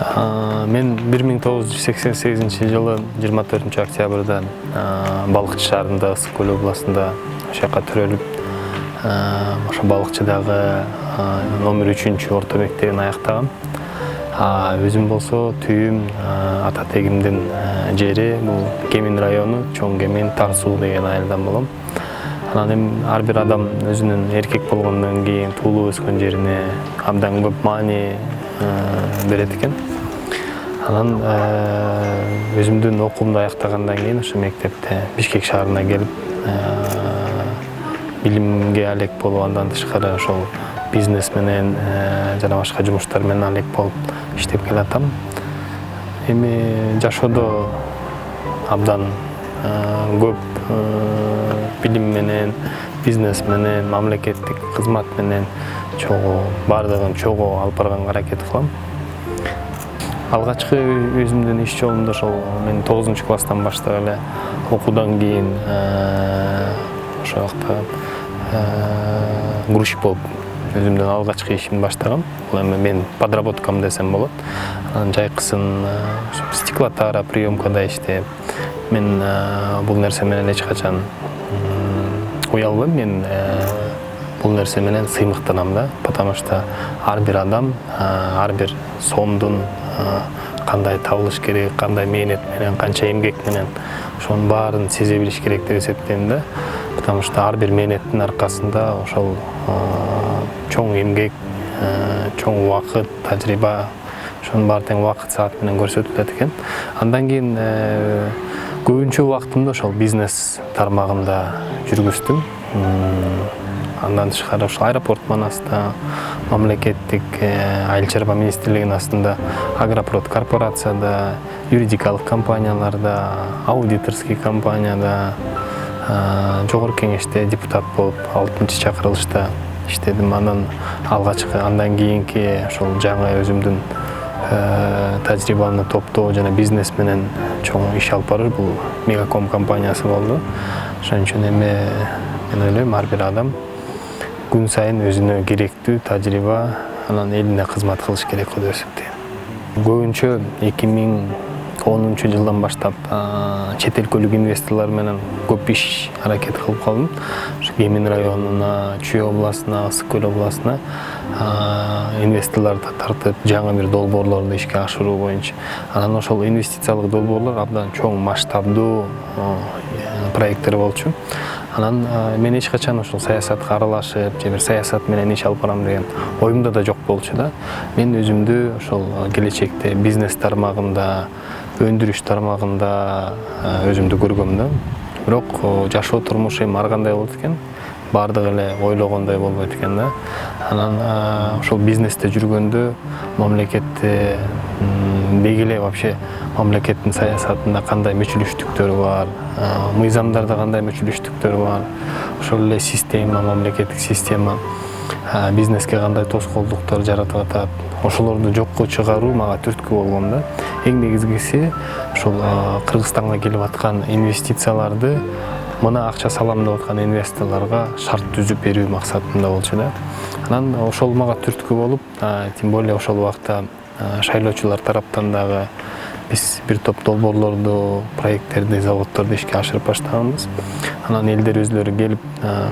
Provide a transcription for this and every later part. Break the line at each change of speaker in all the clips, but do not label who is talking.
Мен 1988 жылы 24 октябрда Балыкчы шаарында, Ысык көл областында ошака төрөлүп, ошо Балыкчыдагы номер 3 орто мектебин аяктагам. Өзүм болсо түйүм ата тегимдин жери бул Кемин району, Чоң Кемин, Тарсуу деген айылдан болом. Анан эми ар бир адам өзүнүн эркек болгондон кийин туулуп өскөн жерине абдан көп маани берет экен. Анан өзүмдүн окуумду аяктагандан кийин ошо мектепте Бишкек шаарына келип билимге алек болуп, андан тышкары ошол бизнес менен жана башка жумуштар менен алек болуп иштеп келатам. Эми жашоодо абдан көп билим менен, бизнес менен, мамлекеттик кызмат менен бардыгын чогуу алып барганга аракет кылам. Алгачкы өзүмдүн иш жолумду ошол мен 9-класстан баштап эле окуудан кийин ошол жакта грузчик болуп өзүмдүн алгачкы ишимди баштагам. Бул эми мен подработкам десем болот. Анан жайкысын стеклотара, приёмкада иштеп, мен бул нерсе менен эч качан уялбайм. Мен бул нерсе менен сыймыктанам да, потому что ар бир адам ар бир сомдун кандай табылыш керек, кандай мээнет менен, канча эмгек менен ошонун баарын сезе билиш керек деп эсептейм да. Потому что ар бир мээнеттин аркасында ошол чоң эмгек, чоң убакыт, тажрыйба, ошонун баары тең убакыт саат менен көрсөтүлөт экен. Андан кийин көбүнчө убактымды ошол бизнес тармагында жүргүздүм. Андан тышкары ошол аэропорт манасында, мамлекеттик айыл чарба министрлигинин астында, агропрод корпорацияда, юридикалык компанияларда, аудиторский компанияда, жогорку кеңеште депутат болуп 6-чакырылышта иштедим. Анан алгачкы, андан кийинки ошол жаңы өзүмдүн тажрыйбаны топтоо жана бизнес менен чоң иш алып барыр бул Мегаком компаниясы болду. Ошон үчүн эми мен ойлойм, ар бир адам күн сайын өзүнө керектүү тажрыйба, анан элине кызмат кылыш керек деп эсептейм. Көбүнчө 2010 жылдан баштап чет өлкөлүк инвесторлор менен көп иш аракет кылып калдым. Ошо Кемин районуна, Чүй областына, Ысык көл областына инвесторлорду тартып, жаңы бир долбоорлорду ишке ашыруу боюнча. Анан ошол инвестициялык долбоорлор абдан чоң масштабдуу проекттер болчу. Анан мен эч качан ошол саясатка аралашып, же бир саясат менен иш алып барам деген оюмда да жок болчу да. Мен өзүмдү ошол келечекте бизнес тармагында, өндүрүш тармагында өзүмдү көргөм да. Бирок жашоо турмуш эми ар кандай болот экен, баардыгы эле ойлогондой болбойт экен да. Анан ошол бизнесте жүргөндө мамлекетте деги эле вообще мамлекеттин саясатында кандай мүчүлүштүктөр бар, мыйзамдарда кандай мүчүлүштүктөр бар, ошол эле система, мамлекеттик система бизнеске кандай тоскоолдуктар жаратып атат, ошолорду жокко чыгаруу мага түрткү болгон да. Эң негизгиси ошол Кыргызстанга келип аткан инвестицияларды мына акча салам деп аткан инвесторлорго шарт түзүп берүү максатында болчу да. Анан ошол мага түрткү болуп, тем более ошол убакта шайлоочулар тараптан дагы биз бир топ долбоорлорду, проекттерди, заводдорду ишке ашырып баштаганбыз. Анан элдер өзлөрү келип,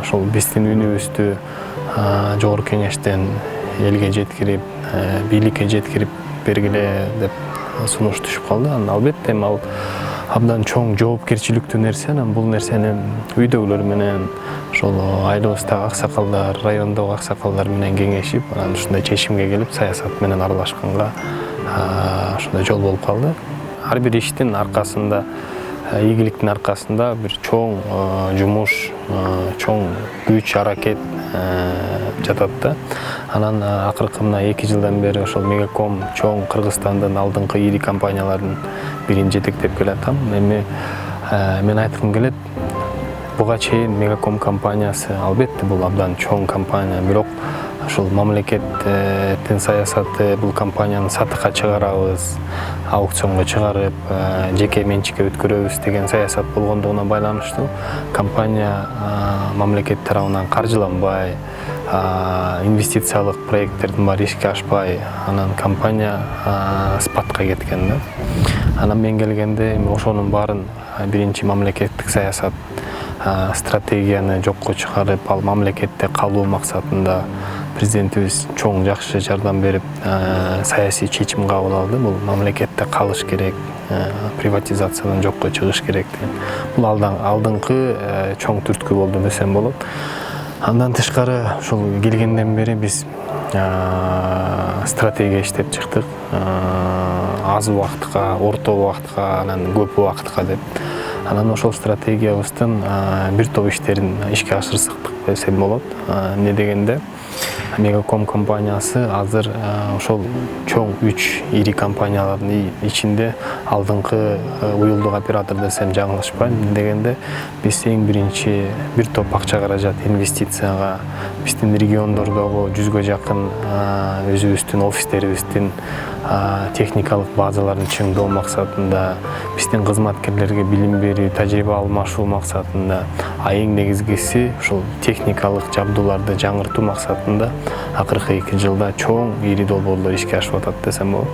ошол биздин үнүбүздү жогорку кеңештен элге жеткирип, бийликке жеткирип бергиле деп сунуш түшүп калды. Анан албетте ал абдан чоң жоопкерчиликтүү нерсе. Анан бул нерсени үйдөгүлөр менен, ошол айылыбыздагы аксакалдар, райондогу аксакалдар менен кеңешип, анан ушундай чечимге келип, саясат менен аралашканга ушундай жол болуп калды. Ар бир иштин аркасында, ийгиликтин аркасында бир чоң жумуш, чоң күч, аракет жатат да. Анан акыркы мына 2 жылдан бери ошол Мегаком чоң Кыргызстандын алдыңкы ири компанияларынын бирин жетектеп келатам. Эми мен айткым келет, буга чейин Мегаком компаниясы албетте бул абдан чоң компания, бирок ошол мамлекеттин саясаты бул компанияны сатыкка чыгарабыз, аукционго чыгарып, жеке менчикке өткөрөбүз деген саясат болгондугуна байланыштуу компания мамлекет тарабынан каржыланбай, инвестициялык проекттердин баары ишке ашпай, анан компания спатка кеткен да. Анан мен келгенде ошонун баарын биринчи мамлекеттик саясат стратегияны жокко чыгарып, ал мамлекетте калуу максатында президентибиз чоң жакшы жардам берип, саясий чечим кабыл алды. Бул мамлекетте калыш керек, приватизациядан жокко чыгыш керек деген. Бул алдыңкы чоң түрткү болду десем болот. Андан тышкары ушул келгенден бери биз стратегия иштеп чыктык. Аз убакытка, орто убакытка, анан көп убакытка деп. Анан ошол стратегиябыздын бир топ иштерин ишке ашырсак десем болот. Эмне дегенде, Мегаком компаниясы азыр ошол чоң 3 ири компаниялардын ичинде алдыңкы уюлдук оператор десем жаңылышпайм. Эмне дегенде, биз эң биринчи бир топ акча каражат инвестицияга биздин региондордогу 100гө жакын өзүбүздүн офистерибиздин техникалык базаларын чыңдоо максатында, биздин кызматкерлерге билим берүү, тажрыйба алмашуу максатында, эң негизгиси ушул техникалык жабдууларды жаңыртуу максатында акыркы 2 жылда чоң ири долбоорлор ишке ашып атат десем болот.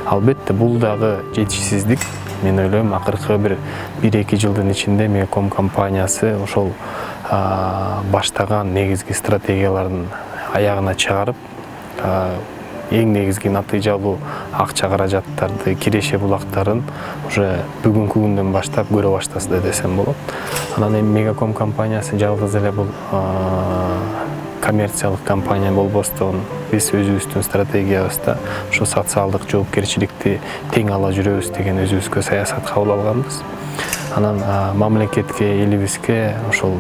Албетте бул дагы жетишсиздик. Мен ойлойм, акыркы 1-2 жылдын ичинде Мегаком компаниясы ошол баштаган негизги стратегиялардын аягына чыгарып, эң негизги натыйжалуу акча каражаттарды, киреше булактарын уже бүгүнкү күндөн баштап көрө баштады десем болот. Анан эми Мегаком компаниясы жалгыз эле бул коммерциялык компания болбостон, биз өзүбүздүн стратегиябызда ошо социалдык жоопкерчиликти тең ала жүрөбүз деген өзүбүзгө саясат кабыл алганбыз. Анан мамлекетке, элибизге ошол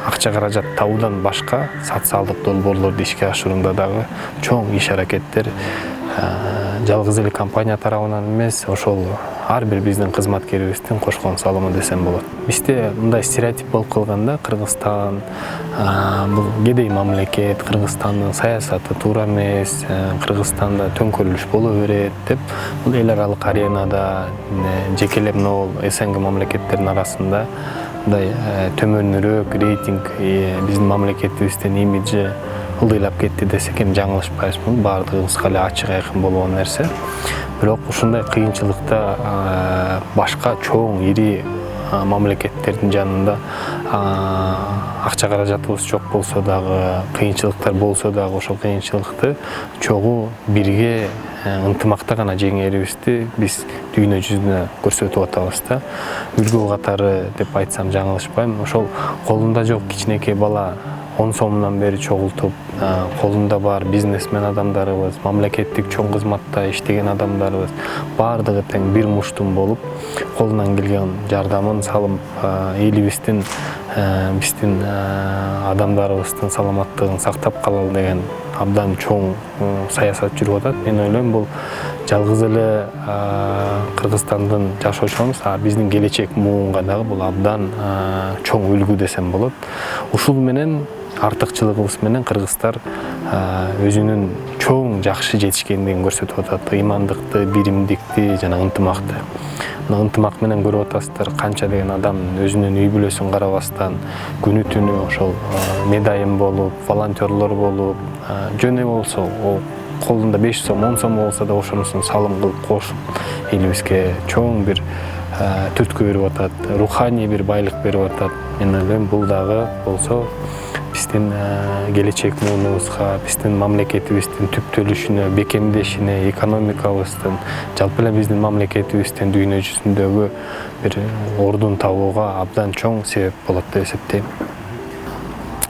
акча каражат табуудан башка социалдык долбоорлорду ишке ашырууда дагы чоң иш аракеттер жалгыз эле компания тарабынан эмес, ошол ар бир биздин кызматкерибиздин кошкон салымы десем болот. Бизде мындай стереотип болуп калган да, Кыргызстан бул кедей мамлекет, Кыргызстандын саясаты туура эмес, Кыргызстанда төңкөрүлүш боло берет деп, бул эл аралык аренада жекелеп могул СНГ мамлекеттердин арасында мындай төмөнүрөөк рейтинг биздин мамлекетибиздин имиджи ылдыйлап кетти десек эми жаңылышпайбызбы. Баардыгыбызга эле ачык айкын болгон нерсе. Бирок ушундай кыйынчылыкта башка чоң ири мамлекеттердин жанында акча каражатыбыз жок болсо дагы, кыйынчылыктар болсо дагы, ошол кыйынчылыкты чогуу бирге ынтымакта гана жеңерибизди биз дүйнө жүзүнө көрсөтүп атабыз да. Үлгү катары деп айтсам жаңылышпайм. Ошол колунда жок кичинекей бала 10 сомунан бери чогултуп, колунда бар бизнесмен адамдарыбыз, мамлекеттик чоң кызматта иштеген адамдарыбыз баардыгы тең бир муштум болуп, колунан келген жардамын салып, элибиздин, биздин адамдарыбыздын саламаттыгын сактап калалы деген абдан чоң саясат жүрүп атат. Мен ойлойм, бул жалгыз эле Кыргызстандын жашоочумуз, биздин келечек муунга дагы бул абдан чоң үлгү десем болот. Ушул менен артыкчылыгыбыз менен кыргыздар өзүнүн чоң жакшы жетишкендигин көрсөтүп атат. Ыймандыкты, биримдикти жана ынтымакты. Ынтымак менен көрүп атасыздар, канча деген адам өзүнүн үй бүлөсүн карабастан күнү түнү ошол медайым болуп, волонтерлор болуп, жөн эле болсо колунда 5 сом, 10 сом болсо да ошонусун салым кылып кошуп, элибизге чоң бир түрткү берип атат, руханий бир байлык берип атат. Мен ойлойм, бул дагы болсо биздин келечек муунубузга, биздин мамлекетибиздин түптөлүшүнө, бекемдешине, экономикабыздын, жалпы эле биздин мамлекетибиздин дүйнө жүзүндөгү бир ордун табууга абдан чоң себеп болот деп эсептейм.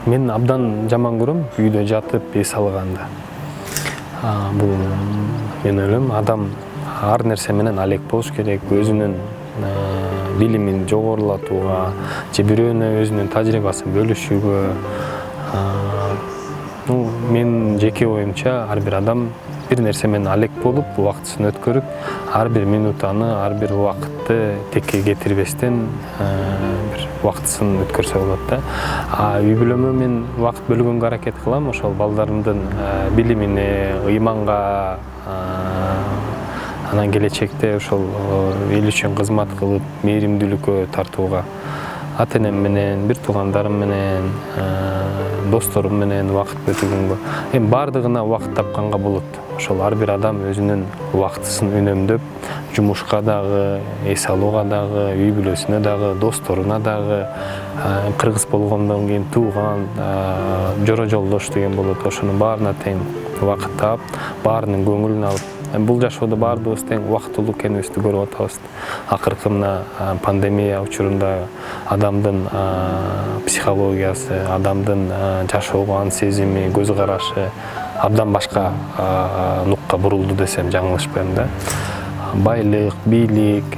Мен абдан жаман көрөм үйдө жатып эс алганда. Бул мен ойлойм, адам ар нерсе менен алек болуш керек, өзүнүн билимин жогорулатууга, же бирөөнө өзүнүн тажрыйбасын бөлүшүүгө. Мен жеке оюмча, ар бир адам бир нерсе менен алек болуп, убактысын өткөрүп, ар бир минутаны, ар бир убакытты текке кетирбестен бир убактысын өткөрсө болот да. Үй бүлөмө мен убакыт бөлгөнгө аракет кылам, ошол балдарымдын билимине, ыйманга, анан келечекте ошол эл үчүн кызмат кылып, мээримдүүлүккө тартууга. ата-энем менен, бир туугандарым менен, досторум менен убакыт өткөргөнгө. Эми бардыгына убакыт тапканга болот. Ошол ар бир адам өзүнүн убактысын үнөмдөп, жумушка дагы, эс алууга дагы, үй бүлөсүнө дагы, досторуна дагы, кыргыз болгондон кийин тууган, жора жолдош деген болот. Ошонун баарына тең убакыт таап, баарынын көңүлүн алып, бул жашоодо баардыгыбыз тең убактылуу экенибизди көрүп атабыз. Акыркы мына пандемия учурунда адамдын психологиясы, адамдын жашоого ан сезими, көз карашы абдан башка нукка бурулду десем жаңылышпайм да. Байлык, бийлик,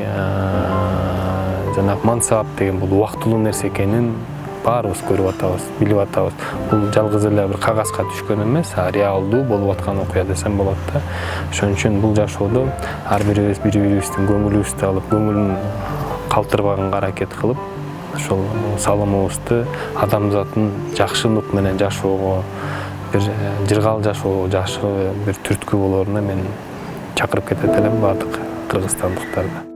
жана мансап деген бул убактылуу нерсе экенин баарыбыз көрүп атабыз, билип атабыз. Бул жалгыз эле бир кагазга түшкөн эмес, реалдуу болуп аткан окуя десем болот да. Ошон үчүн бул жашоодо ар бирибиз бири-бирибиздин көңүлүбүздү алып, көңүлүн калтырбаганга аракет кылып, ошол салымыбызды адамзаттын жакшылык менен жашоого, бир жыргал жашоо, жакшы бир түрткү болоруна мен чакырып кетет элем баардык кыргызстандыктарды.